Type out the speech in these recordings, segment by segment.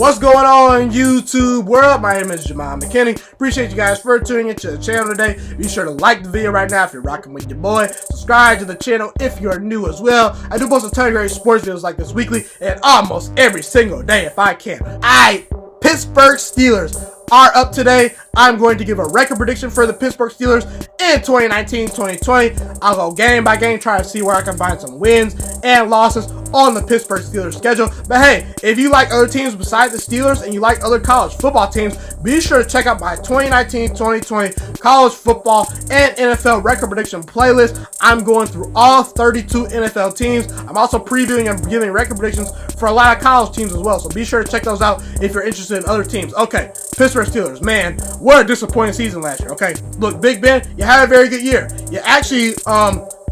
What's going on, YouTube world? My name is Ghiman McKinney. Appreciate you guys for tuning into the channel today. Be sure to like the video right now if you're rocking with your boy. Subscribe to the channel if you're new as well. I do post a ton of great sports videos like this weekly and almost every single day if I can. Pittsburgh Steelers are up today. I'm going to give a record prediction for the Pittsburgh Steelers in 2019-2020. I'll go game by game, try to see where I can find some wins and losses on the Pittsburgh Steelers schedule. But hey, if you like other teams besides the Steelers and you like other college football teams, be sure to check out my 2019-2020 college football and NFL record prediction playlist. I'm going through all 32 NFL teams. I'm also previewing and giving record predictions for a lot of college teams as well. So be sure to check those out if you're interested in other teams. Okay, Pittsburgh Steelers, man, what a disappointing season last year. Okay, look, Big Ben, you had a very good year. You actually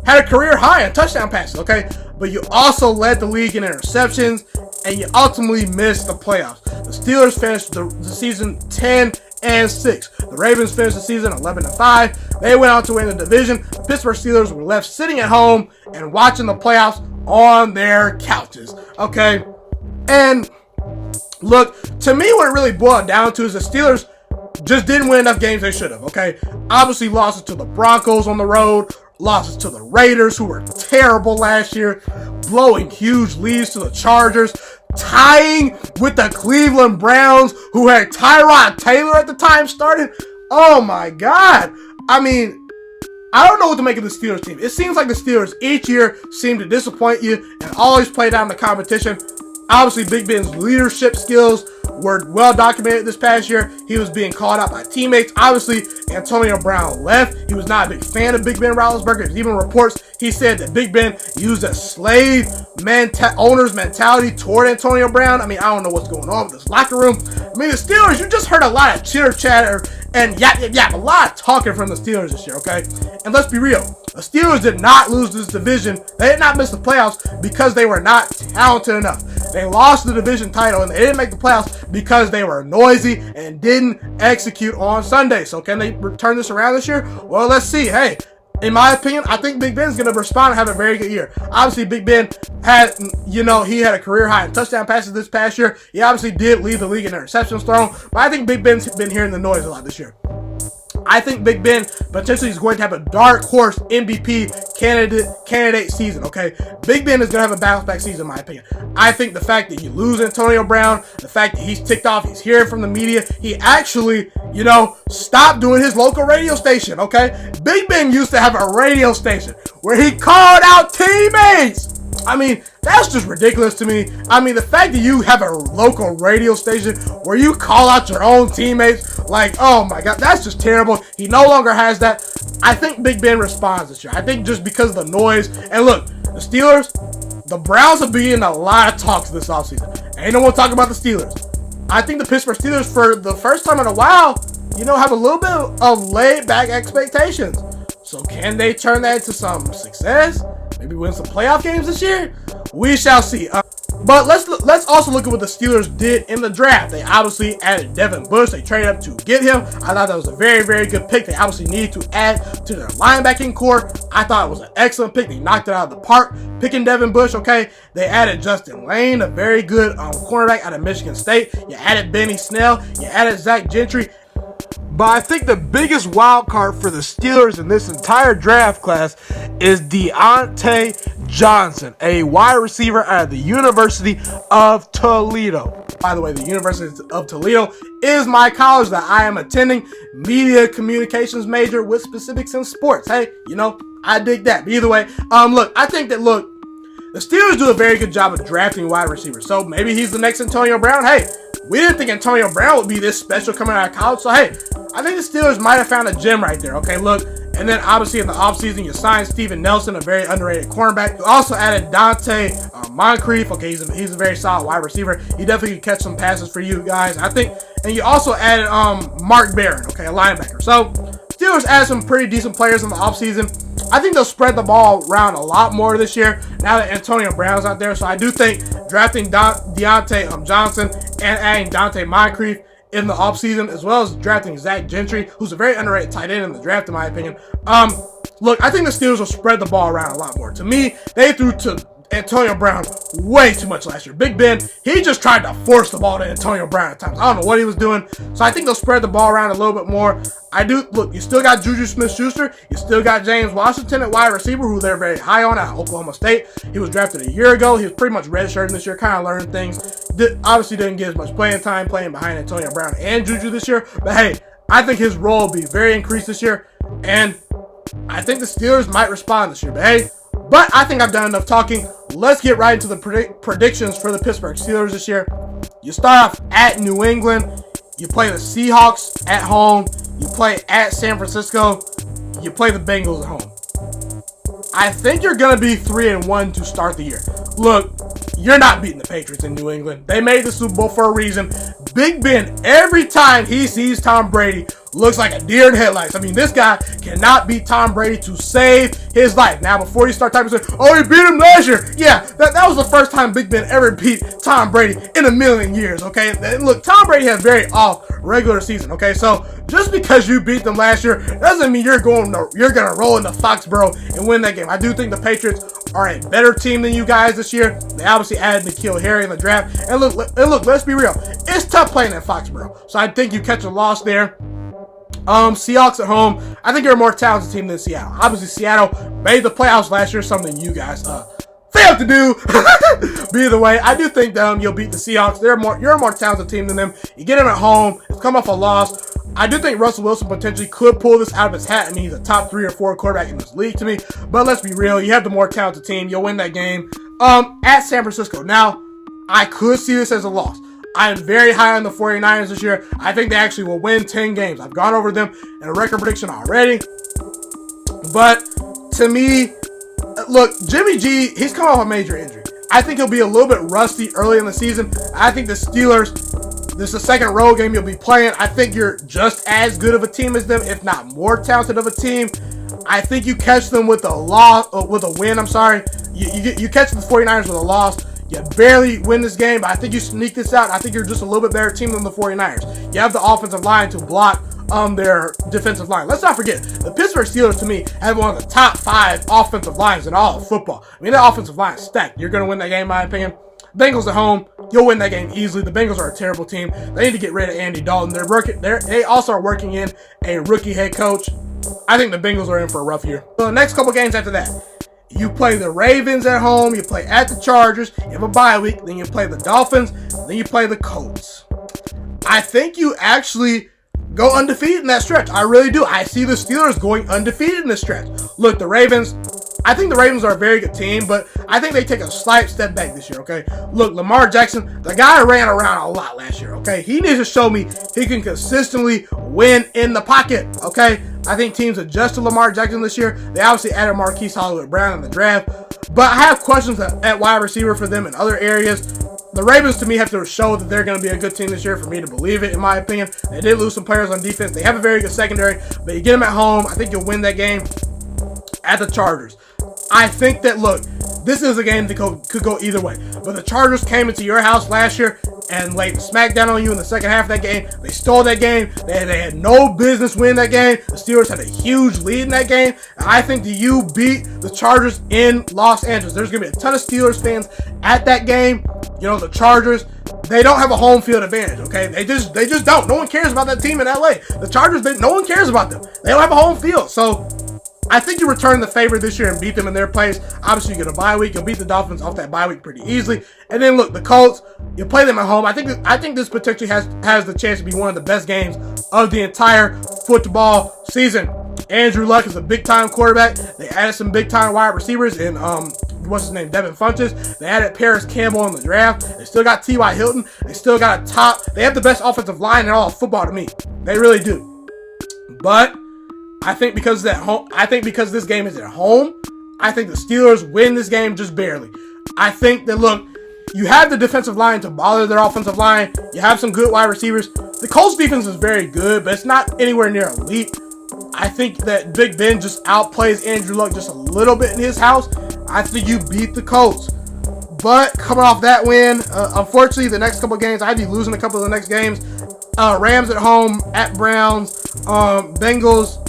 had a career high in touchdown passes, okay? But you also led the league in interceptions, and you ultimately missed the playoffs. The Steelers finished the season 10-6. The Ravens finished the season 11-5. They went on to win the division. The Pittsburgh Steelers were left sitting at home and watching the playoffs on their couches, okay? And look, to me, what it really boiled down to is the Steelers just didn't win enough games they should have, okay? Obviously, losses to the Broncos on the road, losses to the Raiders, who were terrible last year, blowing huge leads to the Chargers, tying with the Cleveland Browns, who had Tyrod Taylor at the time started. Oh my God. I mean, I don't know what to make of the Steelers team. It seems like the Steelers each year seem to disappoint you and always play down the competition. Obviously, Big Ben's leadership skills were well documented this past year. He was being called out by teammates. Obviously, Antonio Brown left. He was not a big fan of Big Ben Roethlisberger. There's even reports he said that Big Ben used a slave owner's mentality toward Antonio Brown. I mean, I don't know what's going on with this locker room. I mean, the Steelers, you just heard a lot of chitter chatter and yap, a lot of talking from the Steelers this year, okay? And let's be real. The Steelers did not lose this division. They did not miss the playoffs because they were not talented enough. They lost the division title and they didn't make the playoffs because they were noisy and didn't execute on Sunday. So can they turn this around this year? Well, let's see. Hey, in my opinion, I think Big Ben's going to respond and have a very good year. Obviously, Big Ben had, he had a career high in touchdown passes this past year. He obviously did lead the league in interceptions thrown, but I think Big Ben's been hearing the noise a lot this year. I think Big Ben potentially is going to have a dark horse MVP candidate season, okay? Big Ben is going to have a bounce back season, in my opinion. I think the fact that you lose Antonio Brown, the fact that he's ticked off, he's hearing from the media, he actually, stopped doing his local radio station, okay? Big Ben used to have a radio station where he called out teammates. I mean, that's just ridiculous to me. I mean, the fact that you have a local radio station where you call out your own teammates, like, oh my God, that's just terrible. He no longer has that. I think Big Ben responds this year. I think just because of the noise. And look, the Steelers, the Browns are being a lot of talks this offseason. Ain't no one talking about the Steelers. I think the Pittsburgh Steelers, for the first time in a while, have a little bit of laid back expectations. So can they turn that into some success? Maybe win some playoff games this year? We shall see. But let's also look at what the Steelers did in the draft. They obviously added Devin Bush. They traded up to get him. I thought that was a very, very good pick. They obviously needed to add to their linebacking core. I thought it was an excellent pick. They knocked it out of the park picking Devin Bush, okay? They added Justin Lane, a very good cornerback out of Michigan State. You added Benny Snell. You added Zach Gentry. But I think the biggest wild card for the Steelers in this entire draft class is Deontay Johnson, a wide receiver out of the University of Toledo. By the way, the University of Toledo is my college that I am attending, media communications major with specifics in sports. Hey, I dig that. But either way, I think that, the Steelers do a very good job of drafting wide receivers. So maybe he's the next Antonio Brown. Hey, we didn't think Antonio Brown would be this special coming out of college. So, hey, I think the Steelers might have found a gem right there. Okay, look. And then, obviously, in the offseason, you signed Steven Nelson, a very underrated cornerback. You also added Dante Moncrief. Okay, he's a very solid wide receiver. He definitely can catch some passes for you guys, I think. And you also added Mark Barron, okay, a linebacker. So, Steelers added some pretty decent players in the offseason. I think they'll spread the ball around a lot more this year now that Antonio Brown's out there. So I do think drafting Deontay Johnson and adding Dante Moncrief in the offseason, as well as drafting Zach Gentry, who's a very underrated tight end in the draft, in my opinion. Look, I think the Steelers will spread the ball around a lot more. To me, they threw to Antonio Brown way too much last year. Big Ben, he just tried to force the ball to Antonio Brown at times. I don't know what he was doing. So I think they'll spread the ball around a little bit more. Look, you still got Juju Smith-Schuster. You still got James Washington at wide receiver, who they're very high on at Oklahoma State. He was drafted a year ago. He was pretty much redshirting this year, kind of learning things. Obviously didn't get as much playing time playing behind Antonio Brown and Juju this year. But hey, I think his role will be very increased this year. And I think the Steelers might respond this year. But I think I've done enough talking. Let's get right into the predictions for the Pittsburgh Steelers this year. You start off at New England. You play the Seahawks at home. You play at San Francisco. You play the Bengals at home. I think you're going to be 3-1 to start the year. Look, you're not beating the Patriots in New England. They made the Super Bowl for a reason. Big Ben, every time he sees Tom Brady, looks like a deer in headlights. I mean, this guy cannot beat Tom Brady to save his life. Now, before you start typing, oh, he beat him last year. Yeah, that was the first time Big Ben ever beat Tom Brady in a million years, okay? And look, Tom Brady has very off regular season, okay? So, just because you beat them last year doesn't mean you're going to roll into Foxborough and win that game. I do think the Patriots are a better team than you guys this year. They obviously added N'Keal Harry in the draft. And look, let's be real. It's tough playing in Foxborough. So, I think you catch a loss there. Seahawks at home. I think you're a more talented team than Seattle. Obviously, Seattle made the playoffs last year, something you guys failed to do. But either way, I do think you'll beat the Seahawks. You're a more talented team than them. You get them at home. It's come off a loss. I do think Russell Wilson potentially could pull this out of his hat. I mean, he's a top 3 or 4 quarterback in this league to me. But let's be real. You have the more talented team. You'll win that game. At San Francisco. Now, I could see this as a loss. I am very high on the 49ers this year. I think they actually will win 10 games. I've gone over them in a record prediction already. But to me, look, Jimmy G, he's come off a major injury. I think he'll be a little bit rusty early in the season. I think the Steelers, this is the second road game you'll be playing. I think you're just as good of a team as them, if not more talented of a team. I think you catch them with a win. You catch the 49ers with a loss. You barely win this game, but I think you sneak this out. I think you're just a little bit better team than the 49ers. You have the offensive line to block their defensive line. Let's not forget, the Pittsburgh Steelers, to me, have one of the top 5 offensive lines in all of football. I mean, that offensive line is stacked. You're going to win that game, in my opinion. Bengals at home, you'll win that game easily. The Bengals are a terrible team. They need to get rid of Andy Dalton. They also are working in a rookie head coach. I think the Bengals are in for a rough year. So the next couple games after that, you play the Ravens at home, you play at the Chargers, you have a bye week, then you play the Dolphins, then you play the Colts. I think you actually go undefeated in that stretch. I really do. I see the Steelers going undefeated in this stretch. Look, the Ravens, I think the Ravens are a very good team, but I think they take a slight step back this year, okay? Look, Lamar Jackson, the guy ran around a lot last year, okay? He needs to show me he can consistently win in the pocket, okay? I think teams adjust to Lamar Jackson this year. They obviously added Marquise Hollywood-Brown in the draft, but I have questions at wide receiver for them in other areas. The Ravens, to me, have to show that they're going to be a good team this year for me to believe it, in my opinion. They did lose some players on defense. They have a very good secondary, but you get them at home. I think you'll win that game. At the Chargers, I think that, look, this is a game that could go either way. But the Chargers came into your house last year and laid the smackdown on you in the second half of that game. They stole that game. They had no business winning that game. The Steelers had a huge lead in that game. And I think that you beat the Chargers in Los Angeles. There's going to be a ton of Steelers fans at that game. You know, the Chargers, they don't have a home field advantage, okay? They just don't. No one cares about that team in LA. The Chargers, no one cares about them. They don't have a home field. So I think you return the favor this year and beat them in their place. Obviously, you get a bye week. You'll beat the Dolphins off that bye week pretty easily. And then, look, the Colts, you play them at home. I think this potentially has the chance to be one of the best games of the entire football season. Andrew Luck is a big-time quarterback. They added some big-time wide receivers in, what's his name, Devin Funchess. They added Paris Campbell in the draft. They still got T.Y. Hilton. They still got they have the best offensive line in all of football to me. They really do. But I think because this game is at home, I think the Steelers win this game just barely. I think that, look, you have the defensive line to bother their offensive line. You have some good wide receivers. The Colts defense is very good, but it's not anywhere near elite. I think that Big Ben just outplays Andrew Luck just a little bit in his house. I think you beat the Colts. But coming off that win, unfortunately, the next couple of games, I'd be losing a couple of the next games. Rams at home, at Browns, Bengals,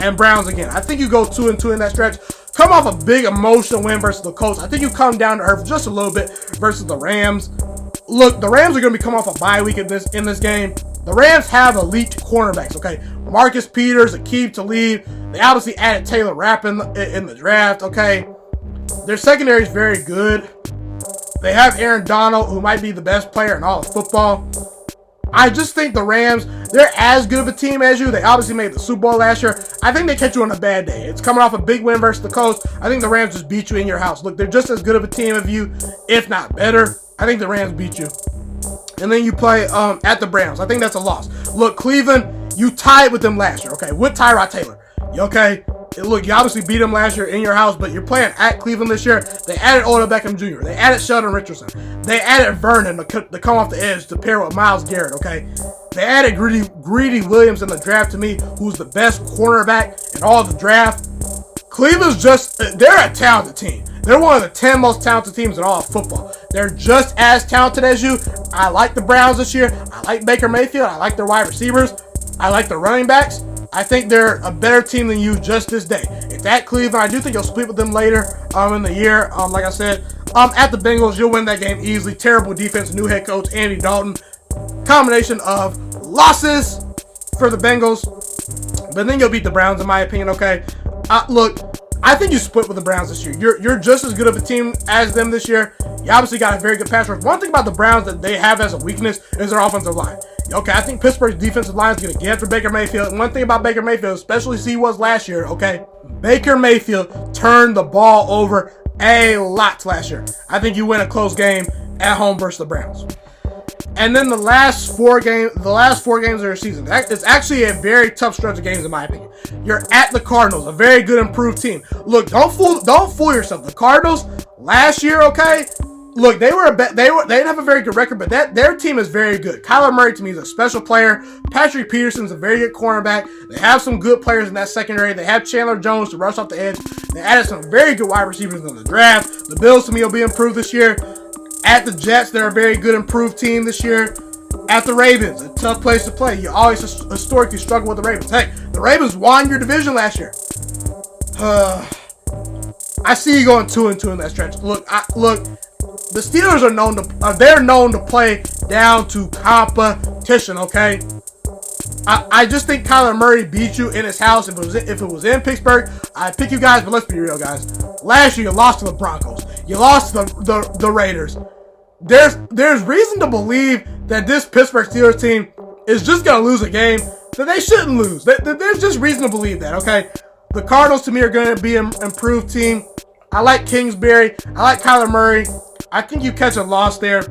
and Browns again. I think you go 2-2 in that stretch. come off a big emotional win versus the Colts. I think you come down to earth just a little bit versus the Rams. Look, the Rams are going to be coming off a bye week in this game. The Rams have elite cornerbacks, okay? Marcus Peters, Aqib Talib. They obviously added Taylor Rapp in the draft, okay? Their secondary is very good. They have Aaron Donald, who might be the best player in all of football. I just think the Rams, they're as good of a team as you. They obviously made the Super Bowl last year. I think they catch you on a bad day. It's coming off a big win versus the Colts. I think the Rams just beat you in your house. Look, they're just as good of a team as you, if not better. I think the Rams beat you. And then you play at the Browns. I think that's a loss. Look, Cleveland, you tied with them last year, okay, with Tyrod Taylor. Okay? Look, you obviously beat them last year in your house, but you're playing at Cleveland this year. They added Odell Beckham Jr. They added Sheldon Richardson. They added Vernon to come off the edge to pair with Myles Garrett, okay? They added Greedy Williams in the draft to me, who's the best cornerback in all the draft. Cleveland's they're a talented team. They're one of the 10 most talented teams in all of football. They're just as talented as you. I like the Browns this year. I like Baker Mayfield. I like their wide receivers. I like their running backs. I think they're a better team than you just this day. It's at Cleveland. I do think you'll split with them later in the year. Like I said, at the Bengals, you'll win that game easily. Terrible defense, new head coach, Andy Dalton. Combination of losses for the Bengals. But then you'll beat the Browns, in my opinion, okay? Look, I think you split with the Browns this year. You're just as good of a team as them this year. You obviously got a very good pass rush. One thing about the Browns that they have as a weakness is their offensive line. Okay, I think Pittsburgh's defensive line is going to get after Baker Mayfield. And one thing about Baker Mayfield, especially as he was last year, okay, Baker Mayfield turned the ball over a lot last year. I think you win a close game at home versus the Browns. And then the last four games of their season, it's actually a very tough stretch of games in my opinion. You're at the Cardinals, a very good improved team. Look, don't fool yourself. The Cardinals last year, okay. Look, they didn't have a very good record, but their team is very good. Kyler Murray to me is a special player. Patrick Peterson's a very good cornerback. They have some good players in that secondary. They have Chandler Jones to rush off the edge. They added some very good wide receivers in the draft. The Bills to me will be improved this year. At the Jets, they're a very good improved team this year. At the Ravens, a tough place to play. You always historically struggle with the Ravens. Heck, the Ravens won your division last year. I see you going 2-2 in that stretch. Look, the Steelers are known to play down to competition, okay? I just think Kyler Murray beat you in his house. If it was in Pittsburgh, I'd pick you guys, but let's be real, guys. Last year, you lost to the Broncos. You lost to the Raiders. There's reason to believe that this Pittsburgh Steelers team is just going to lose a game that they shouldn't lose. There's just reason to believe that, okay? The Cardinals, to me, are going to be an improved team. I like Kingsbury. I like Kyler Murray. I think you catch a loss there.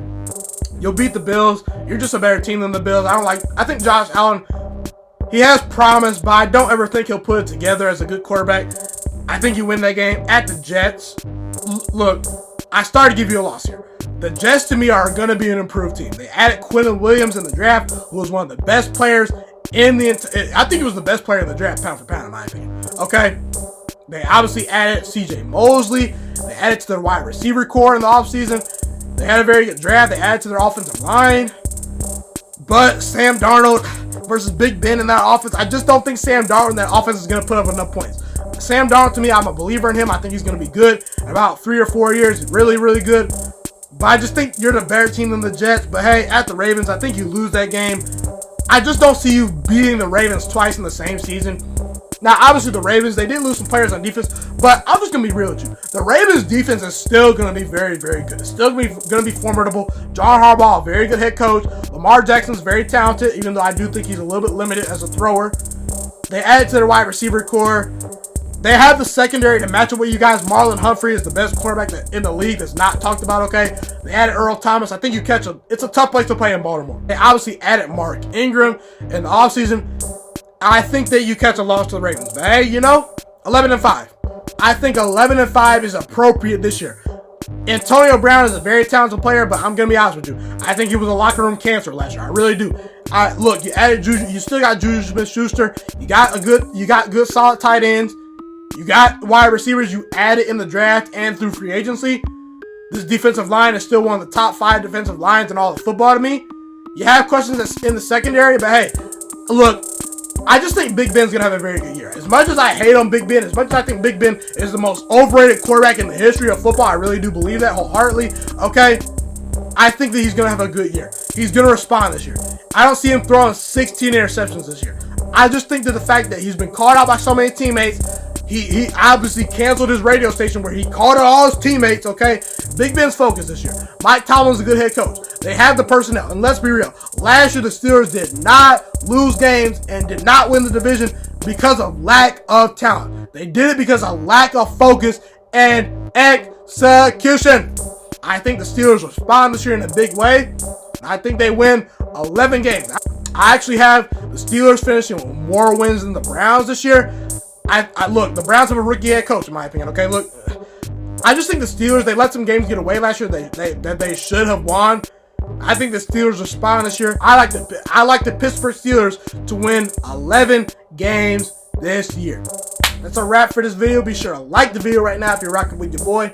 You'll beat the Bills. You're just a better team than the Bills. I think Josh Allen, he has promise, but I don't ever think he'll put it together as a good quarterback. I think you win that game. At the Jets, look, I started to give you a loss here. The Jets, to me, are going to be an improved team. They added Quentin Williams in the draft, who was one of the best players I think he was the best player in the draft, pound for pound, in my opinion. Okay? They obviously added C.J. Mosley. They added to their wide receiver core in the offseason. They had a very good draft. They added to their offensive line. But Sam Darnold versus Big Ben in that offense, I just don't think Sam Darnold in that offense is going to put up enough points. Sam Darnold, to me, I'm a believer in him. I think he's going to be good in about 3 or 4 years. He's really, really good. But I just think you're the better team than the Jets. But hey, at the Ravens, I think you lose that game. I just don't see you beating the Ravens twice in the same season. Now, obviously, the Ravens, they did lose some players on defense, but I'm just going to be real with you. The Ravens' defense is still going to be very, very good. It's still going to be formidable. John Harbaugh, a very good head coach. Lamar Jackson's very talented, even though I do think he's a little bit limited as a thrower. They added to their wide receiver core. They have the secondary to match up with you guys. Marlon Humphrey is the best quarterback in the league that's not talked about, okay? They added Earl Thomas. I think you catch him. It's a tough place to play in Baltimore. They obviously added Mark Ingram in the offseason. I think that you catch a loss to the Ravens. But hey, 11-5. I think 11-5 is appropriate this year. Antonio Brown is a very talented player, but I'm going to be honest with you. I think he was a locker room cancer last year. I really do. Look, you added Juju. You still got Juju Smith-Schuster. You got good solid tight ends. You got wide receivers you added in the draft and through free agency. This defensive line is still one of the top 5 defensive lines in all of football to me. You have questions that's in the secondary, but hey, look, I just think Big Ben's going to have a very good year. As much as I hate on Big Ben, as much as I think Big Ben is the most overrated quarterback in the history of football, I really do believe that wholeheartedly, okay? I think that he's going to have a good year. He's going to respond this year. I don't see him throwing 16 interceptions this year. I just think that the fact that he's been called out by so many teammates, he obviously canceled his radio station where he called out all his teammates, okay? Big Ben's focused this year. Mike Tomlin's a good head coach. They have the personnel. And let's be real. Last year, the Steelers did not lose games and did not win the division because of lack of talent. They did it because of lack of focus and execution. I think the Steelers respond this year in a big way. I think they win 11 games. I actually have the Steelers finishing with more wins than the Browns this year. Look, the Browns have a rookie head coach, in my opinion, okay? Look, I just think the Steelers, they let some games get away last year that they should have won. I think the Steelers respond this year. I like the Pittsburgh Steelers to win 11 games this year. That's a wrap for this video. Be sure to like the video right now if you're rocking with your boy.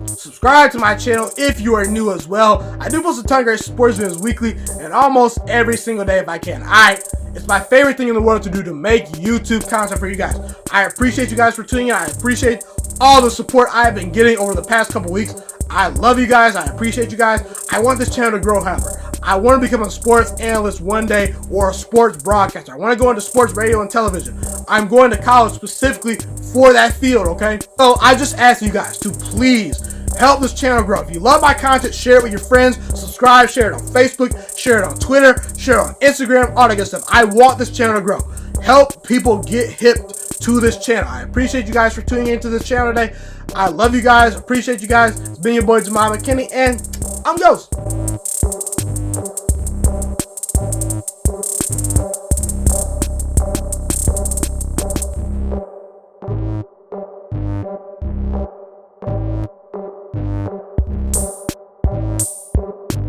Subscribe to my channel if you are new as well. I do post a ton of great sports videos weekly and almost every single day if I can. Alright, it's my favorite thing in the world to do to make YouTube content for you guys. I appreciate you guys for tuning in. I appreciate all the support I have been getting over the past couple weeks. I love you guys. I appreciate you guys. I want this channel to grow, however. I want to become a sports analyst one day or a sports broadcaster. I want to go into sports radio and television. I'm going to college specifically for that field, okay? So I just ask you guys to please help this channel grow. If you love my content, share it with your friends, subscribe, share it on Facebook, share it on Twitter, share it on Instagram, all that good stuff. I want this channel to grow. Help people get hip to this channel. I appreciate you guys for tuning into this channel today. I love you guys. Appreciate you guys. It's been your boy Ghiman Mckinney, and I'm Ghost.